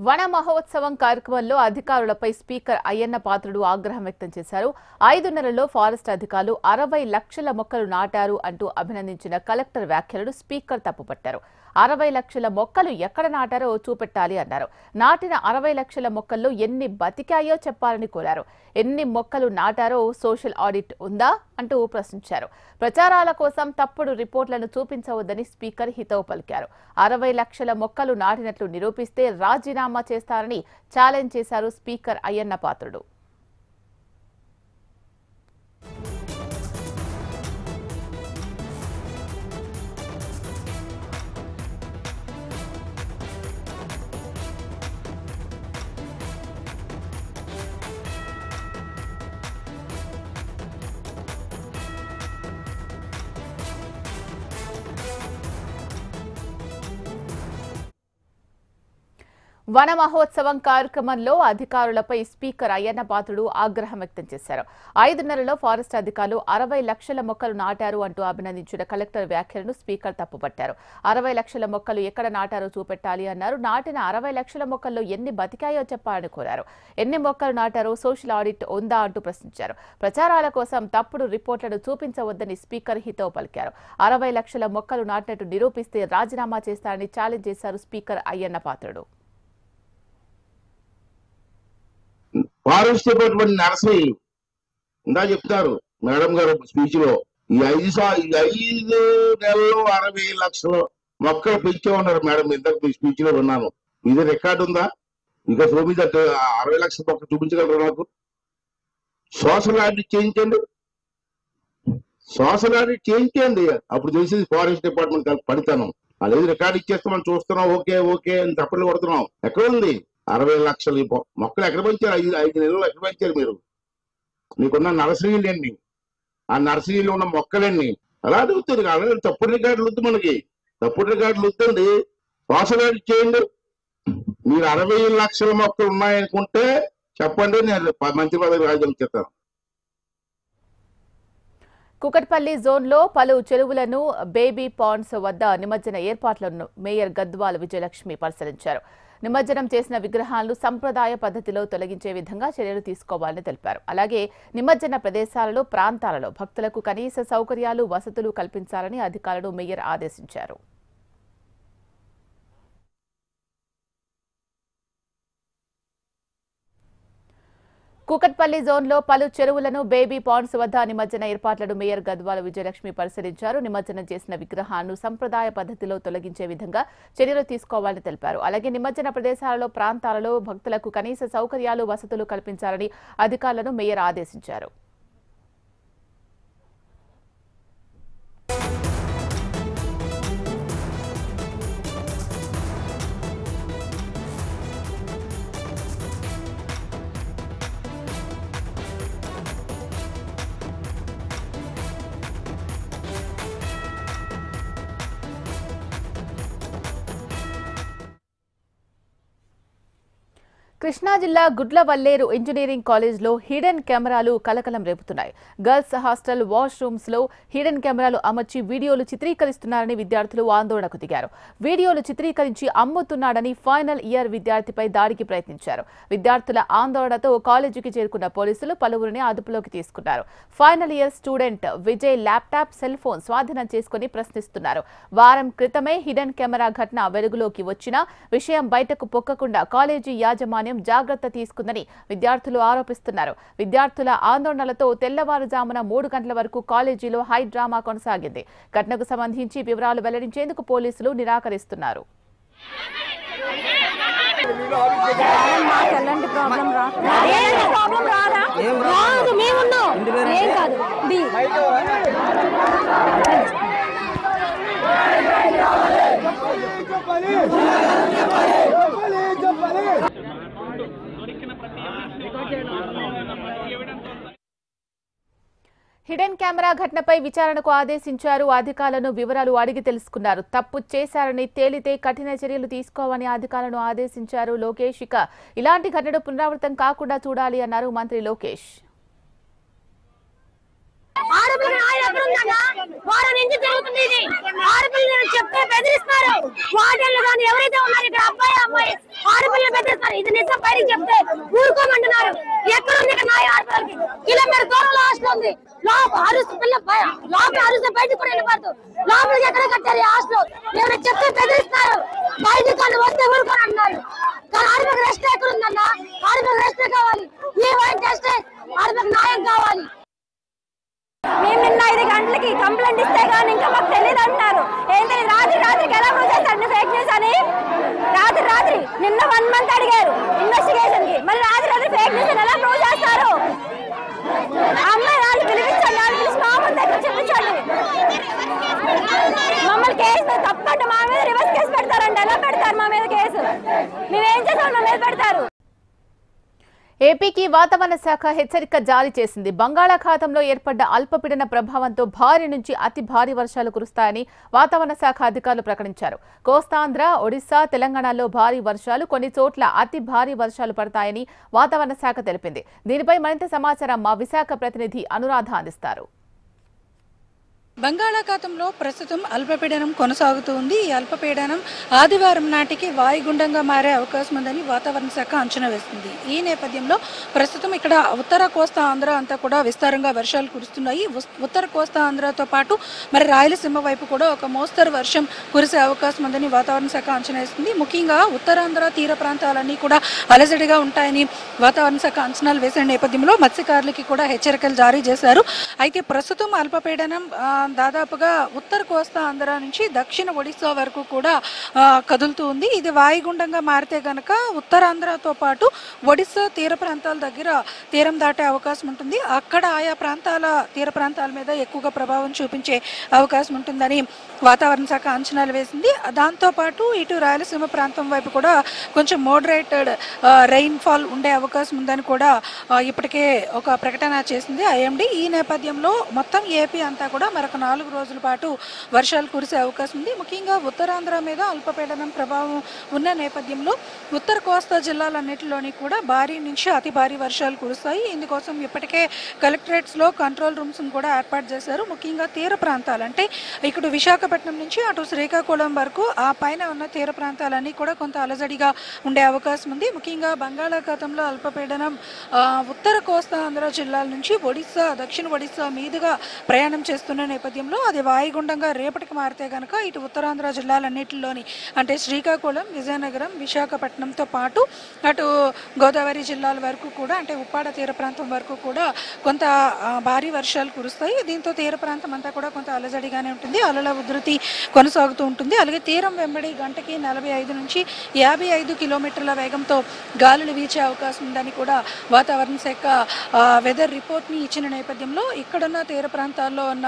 వన మహోత్సవం కార్యక్రమంలో అధికారులపై స్పీకర్ అయ్యన్న పాత్రుడు ఆగ్రహం వ్యక్తం చేశారు. 5 నెలల్లో ఫారెస్ట్ అధికారులు 60 లక్షల మొక్కలు నాటారు అంటూ అభినందించిన కలెక్టర్ వ్యాఖ్యలను స్పీకర్ తప్పుపట్టారు. 60 లక్షల మొక్కలు ఎక్కడ నాటారో చూపెట్టాలి అన్నారు. నాటిన 60 లక్షల మొక్కల్లో ఎన్ని బతికాయో చెప్పాలని కోరారు. ఎన్ని మొక్కలు నాటారో సోషల్ ఆడిట్ ఉందా అంటూ ప్రశ్నించారు. ప్రచారాల కోసం తప్పుడు రిపోర్టులను చూపించవద్దని స్పీకర్ హితవు పలికారు. 60 లక్షల మొక్కలు నాటినట్లు నిరూపిస్తే రాజీనామా చేస్తారని ఛాలెంజ్ చేశారు స్పీకర్ అయ్యన్న పాత్రుడు. వన మహోత్సవం కార్యక్రమంలో అధికారులపై స్పీకర్ అయ్యన్న పాత్రుడు ఆగ్రహం వ్యక్తం చేశారు. 5 నెలల్లో ఫారెస్ట్ అధికారులు 60 లక్షల మొక్కలు నాటారు అంటూ అభినందించిన కలెక్టర్ వ్యాఖ్యలను స్పీకర్ తప్పుపట్టారు. 60 లక్షల మొక్కలు ఎక్కడ నాటారో చూపెట్టాలి అన్నారు. నాటిన 60 లక్షల మొక్కల్లో ఎన్ని బతికాయో చెప్పాలని కోరారు. ఎన్ని మొక్కలు నాటారో సోషల్ ఆడిట్ ఉందా అంటూ ప్రశ్నించారు. ప్రచారాల కోసం తప్పుడు రిపోర్టులను చూపించవద్దని స్పీకర్ హితవు పలికారు. 60 లక్షల మొక్కలు నాటినట్టు నిరూపిస్తే రాజీనామా చేస్తారని ఛాలెంజ్ చేశారు speaker Ayyanna Patrudu. Forest department nursery ఇందా చెప్తారు మేడం గారు స్పీచ్ లో ఈ 5 నెలల్లో 60 లక్షల మొక్కలు పెంచే ఉన్నారు మేడం. ఇంతకు స్పీచ్ లో విన్నాను. ఇది రికార్డు ఉందా? ఇంకా సో మీద 60 లక్షల మొక్కలు చూపించగలరు నాకు? సోషల్ ఆడిట్ చేయించండి, సోషల్ ఆడిట్ చేయించండి. అప్పుడు తెలిసింది ఫారెస్ట్ డిపార్ట్మెంట్ పనితనం. అదే రికార్డు ఇచ్చేస్తే మనం చూస్తున్నాం, ఓకే ఓకే అని తప్పట్లు కొడుతున్నాం. ఎక్కడ ఉంది 60 లక్షల మొక్కలు? ఎక్కడ పెంచారు? 5 నెలలు ఎక్కడ పెంచారు మీరు? మీకున్న నర్సరీలు ఎన్ని? ఆ నర్సరీలో ఉన్న మొక్కలన్నీ అలా అడుగుతుంది. అలాగే తప్పుడు రికార్డులు వద్దు, మనకి తప్పుడు రికార్డులు వద్దండి. సోషల్ ఆడిట్ చేయండి. మీరు 60 లక్షల మొక్కలు ఉన్నాయనుకుంటే చెప్పండి, నేను మంత్రి పదవి రాజీనామా చేస్తాను. కుకట్పల్లి జోన్లో పలు చెరువులను బేబీ పాండ్స్ వద్ద నిమజ్జన ఏర్పాట్లను మేయర్ గద్వాల విజయలక్ష్మి పరిశీలించారు. నిమజ్జనం చేసిన విగ్రహాలను సంప్రదాయ పద్ధతిలో తొలగించే విధంగా చర్యలు తీసుకోవాలని తెలిపారు. అలాగే నిమజ్జన ప్రదేశాలలో ప్రాంతాలలో భక్తులకు కనీస సౌకర్యాలు వసతులు కల్పించాలని అధికారులను మేయర్ ఆదేశించారు. కుకట్పల్లి జోన్లో పలు చెరువులను బేబీ పాండ్స్ వద్ద నిమజ్జన ఏర్పాట్లను మేయర్ గద్వాల విజయలక్ష్మి పరిశీలించారు. నిమజ్జనం చేసిన విగ్రహాలను సంప్రదాయ పద్ధతిలో తొలగించే విధంగా చర్యలు తీసుకోవాలని తెలిపారు. అలాగే నిమజ్జన ప్రదేశాలలో ప్రాంతాలలో భక్తులకు కనీస సౌకర్యాలు వసతులు కల్పించాలని అధికారులను మేయర్ ఆదేశించారు. కృష్ణా జిల్లా గుడ్లవల్లేరు ఇంజనీరింగ్ కాలేజ్లో హిడెన్ కెమెరాలు కలకలం రేపుతున్నాయి. గర్ల్స్ హాస్టల్ వాష్రూమ్స్ లో హిడెన్ కెమెరాలు అమర్చి వీడియోలు చిత్రీకరిస్తున్నారని విద్యార్థులు ఆందోళనకు దిగారు. వీడియోలు చిత్రీకరించి అమ్ముతున్నాడని ఫైనల్ ఇయర్ విద్యార్థిపై దాడికి ప్రయత్నించారు. విద్యార్థుల ఆందోళనతో కాలేజీకి చేరుకున్న పోలీసులు పలువురిని అదుపులోకి తీసుకున్నారు. Final year student Vijay laptop, cell phone స్వాధీనం చేసుకుని ప్రశ్నిస్తున్నారు. వారం క్రితమే హిడెన్ కెమెరా ఘటన వెలుగులోకి వచ్చినా విషయం బయటకు పొక్కకుండా కాలేజీ యాజమాన్యం జాగ్రత్త తీసుకుందని విద్యార్థులు ఆరోపిస్తున్నారు. విద్యార్థుల ఆందోళనలతో తెల్లవారుజామున 3 గంటల వరకు కాలేజీలో హై డ్రామా కొనసాగింది. ఘటనకు సంబంధించి వివరాలు వెల్లడించేందుకు పోలీసులు నిరాకరిస్తున్నారు. హిడెన్ కెమెరా ఘటనపై విచారణకు ఆదేశించారు. అధికారులను వివరాలు అడిగి తెలుసుకున్నారు. తప్పు చేశారని తేలితే కఠిన చర్యలు తీసుకోవాలని అధికారులను ఆదేశించారు లోకేష్. ఇలాంటి ఘటన పునరావృతం కాకుండా చూడాలి అన్నారు మంత్రి లోకేష్. ఆడపిల్లకి న్యాయం ఎక్కడుందన్నా? వారం నుంచి జరుగుతుంది ఇది. ఆడపిల్లలు చెప్తే బెదిరిస్తారు. వార్డెన్లు కానీ ఎవరైతే ఉన్నారు ఇక్కడ అబ్బాయి అమ్మాయి ఆడపిల్లలు బెదిరిస్తారు. ఇది నిజం బయటికి చెప్తే ఊరుకోమంటున్నారు. ఎక్కడుంది ఇక్కడ న్యాయం ఆడపిల్లలకి? కిలోమీటర్ దూరంలో హాస్టల్ ఉంది. లోపల అరుస్తూ బయటకు కూడా వెళ్ళిపోతారు. లోపలికి ఎక్కడ కట్టారు ఈ హాస్టల్? ఎవరైనా చెప్తే బెదిరిస్తారు. బయటకు వాళ్ళు వస్తే ఊరుకోని అంటున్నారు. కానీ ఆడపిల్లకి రెస్ట్ ఎక్కడ ఉందన్నా? ఆడపిల్లకి రెస్ట్ కావాలి. ఈ వైన్ టెస్ట్ ఆడపిల్లకి న్యాయం కావాలి. మేము నిన్న 5 గంటలకి కంప్లైంట్ ఇస్తే కానీ ఇంకా మాకు తెలియదు అంటున్నారు. ఏంటంటే రాత్రికి ఎలా ప్రూవ్ చేస్తారు ఫేక్ న్యూస్ అని? రాత్రి నిన్న 1 మంత్ అడిగారు ఇన్వెస్టిగేషన్ కి. మరి రాత్రి ఫేక్ న్యూస్ ఎలా ప్రూవ్ చేస్తారు? అమ్మాయి వాళ్ళు పిలిపించండి, వాళ్ళు పిలిచి మా ముందు దగ్గర చూపించండి. మమ్మల్ని కేసు తప్పంటే మా మీద రివర్స్ కేసు పెడతారండి. ఎలా పెడతారు మా మీద కేసు? మేమేం చేసాం మా మీద పెడతారు. ఏపీకి వాతావరణ శాఖ హెచ్చరిక జారీ చేసింది. బంగాళాఖాతంలో ఏర్పడ్డ అల్పపీడన ప్రభావంతో భారీ నుంచి అతి భారీ వర్షాలు కురుస్తాయని వాతావరణ శాఖ అధికారులు ప్రకటించారు. కోస్తాంధ్ర, ఒడిశా, తెలంగాణలో భారీ వర్షాలు, కొన్ని చోట్ల అతి భారీ వర్షాలు పడతాయని వాతావరణ శాఖ తెలిపింది. దీనిపై మరింత సమాచారం మా విశాఖ ప్రతినిధి అనురాధ అందిస్తారు. బంగాళాఖాతంలో ప్రస్తుతం అల్పపీడనం కొనసాగుతూ ఉంది. ఈ అల్పపీడనం ఆదివారం నాటికి వాయుగుండంగా మారే అవకాశం ఉందని వాతావరణ శాఖ అంచనా వేస్తుంది. ఈ నేపథ్యంలో ప్రస్తుతం ఇక్కడ ఉత్తర కోస్తా ఆంధ్ర అంతా కూడా విస్తారంగా వర్షాలు కురుస్తున్నాయి. ఉత్తర కోస్తా ఆంధ్రతో పాటు మరి రాయలసీమ వైపు కూడా ఒక మోస్తరు వర్షం కురిసే అవకాశం ఉందని వాతావరణ శాఖ అంచనా వేస్తుంది. ముఖ్యంగా ఉత్తరాంధ్ర తీర ప్రాంతాలన్నీ కూడా అలజడిగా ఉంటాయని వాతావరణ శాఖ అంచనాలు వేసిన నేపథ్యంలో మత్స్యకారులకి కూడా హెచ్చరికలు జారీ చేశారు. అయితే ప్రస్తుతం అల్పపీడనం దాదాపుగా ఉత్తర కోస్తా ఆంధ్ర నుంచి దక్షిణ ఒడిశా వరకు కూడా కదులుతూ ఉంది. ఇది వాయుగుండంగా మారితే గనక ఉత్తరాంధ్రతో పాటు ఒడిశా తీర ప్రాంతాల దగ్గర తీరం దాటే అవకాశం ఉంటుంది. అక్కడ ఆయా తీర ప్రాంతాల మీద ఎక్కువగా ప్రభావం చూపించే అవకాశం ఉంటుందని వాతావరణ శాఖ అంచనాలు వేసింది. దాంతోపాటు ఇటు రాయలసీమ ప్రాంతం వైపు కూడా కొంచెం మోడరేటెడ్ రెయిన్ఫాల్ ఉండే అవకాశం ఉందని కూడా ఇప్పటికే ఒక ప్రకటన చేసింది ఐఎండీ. ఈ నేపథ్యంలో మొత్తం ఏపీ అంతా కూడా మరొక 4 రోజుల పాటు వర్షాలు కురిసే అవకాశం ఉంది. ముఖ్యంగా ఉత్తరాంధ్ర మీద అల్పపీడనం ప్రభావం ఉన్న నేపథ్యంలో ఉత్తర కోస్తా జిల్లాలన్నింటిలోని కూడా భారీ నుంచి అతి భారీ వర్షాలు కురుస్తాయి. ఇందుకోసం ఇప్పటికే కలెక్టరేట్స్లో కంట్రోల్ రూమ్స్ కూడా ఏర్పాటు చేశారు. ముఖ్యంగా తీర ప్రాంతాలు అంటే ఇక్కడ విశాఖపట్నం నుంచి అటు శ్రీకాకుళం వరకు ఆ పైన ఉన్న తీర ప్రాంతాలన్నీ కూడా కొంత అలజడిగా ఉండే అవకాశం ఉంది. ముఖ్యంగా బంగాళాఖాతంలో అల్పపీడనం ఉత్తర కోస్తా ఆంధ్ర జిల్లాల నుంచి ఒడిశా, దక్షిణ ఒడిశా మీదుగా ప్రయాణం చేస్తున్న నేపథ్యంలో అది వాయుగుండంగా రేపటికి మారితే కనుక ఇటు ఉత్తరాంధ్ర జిల్లాలన్నింటిలోని అంటే శ్రీకాకుళం, విజయనగరం, విశాఖపట్నంతో పాటు అటు గోదావరి జిల్లాల వరకు కూడా అంటే ఉప్పాడ తీర ప్రాంతం వరకు కూడా కొంత భారీ వర్షాలు కురుస్తాయి. దీంతో తీర ప్రాంతం అంతా కూడా కొంత అలజడిగానే ఉంటుంది. అలల ఉధృతి కొనసాగుతూ ఉంటుంది. అలాగే తీరం వెంబడి గంటకి 45 నుంచి 55 కిలోమీటర్ల వేగంతో గాలులు వీచే అవకాశం ఉందని కూడా వాతావరణ శాఖ వెదర్ రిపోర్ట్ని ఇచ్చిన నేపథ్యంలో ఇక్కడున్న తీర ప్రాంతాల్లో ఉన్న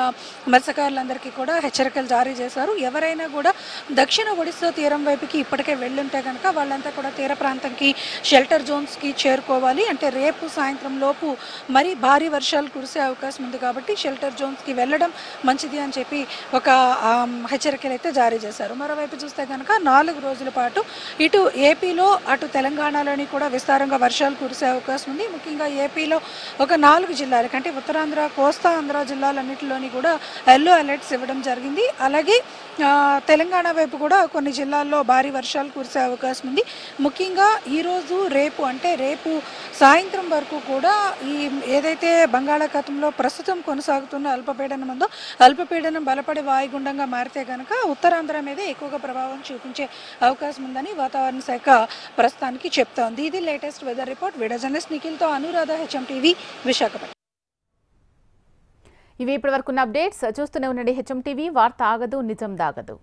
మత్స్యకారులందరికీ కూడా హెచ్చరికలు జారీ చేశారు. ఎవరైనా కూడా దక్షిణ ఒడిశా తీరం వైపుకి ఇప్పటికే వెళ్ళుంటే కనుక వాళ్ళంతా కూడా తీర ప్రాంతంకి షెల్టర్ జోన్స్కి చేరుకోవాలి. అంటే రేపు సాయంత్రం లోపు మరి భారీ వర్షాలు కురిసే అవకాశం ఉంది కాబట్టి షెల్టర్ జోన్స్కి వెళ్ళడం మంచిది అని చెప్పి ఒక హెచ్చరికలు అయితే జారీ చేశారు. మరోవైపు చూస్తే కనుక 4 రోజుల పాటు ఇటు ఏపీలో అటు తెలంగాణలోని కూడా విస్తారంగా వర్షాలు కురిసే అవకాశం ఉంది. ముఖ్యంగా ఏపీలో ఒక 4 జిల్లాలకి అంటే ఉత్తరాంధ్ర, కోస్తా ఆంధ్ర జిల్లాలన్నింటిలోని కూడా ఎల్లో అలర్ట్స్ ఇవ్వడం జరిగింది. అలాగే తెలంగాణ వైపు కూడా కొన్ని జిల్లాల్లో భారీ వర్షాలు కురిసే అవకాశం ఉంది. ముఖ్యంగా ఈరోజు రేపు అంటే రేపు సాయంత్రం వరకు కూడా ఈ ఏదైతే బంగాళాఖాతంలో ప్రస్తుతం కొనసాగుతున్న అల్పపీడనం ఉందో అల్పపీడనం బలపడి వాయుగుండంగా మారితే కనుక ఉత్తరాంధ్ర మీద ఎక్కువగా ప్రభావం చూపించే అవకాశం ఉందని వాతావరణ శాఖ ప్రస్తుతానికి చెప్తోంది. ఇది latest weather report. Video journalist నిఖిల్తో అనురాధ, HMTV, విశాఖపట్నం. ఇవి ఇప్పటివరకున్న అప్డేట్స్. చూస్తూనే ఉండండి HMTV. వార్త ఆగదు, నిజం దాగదు.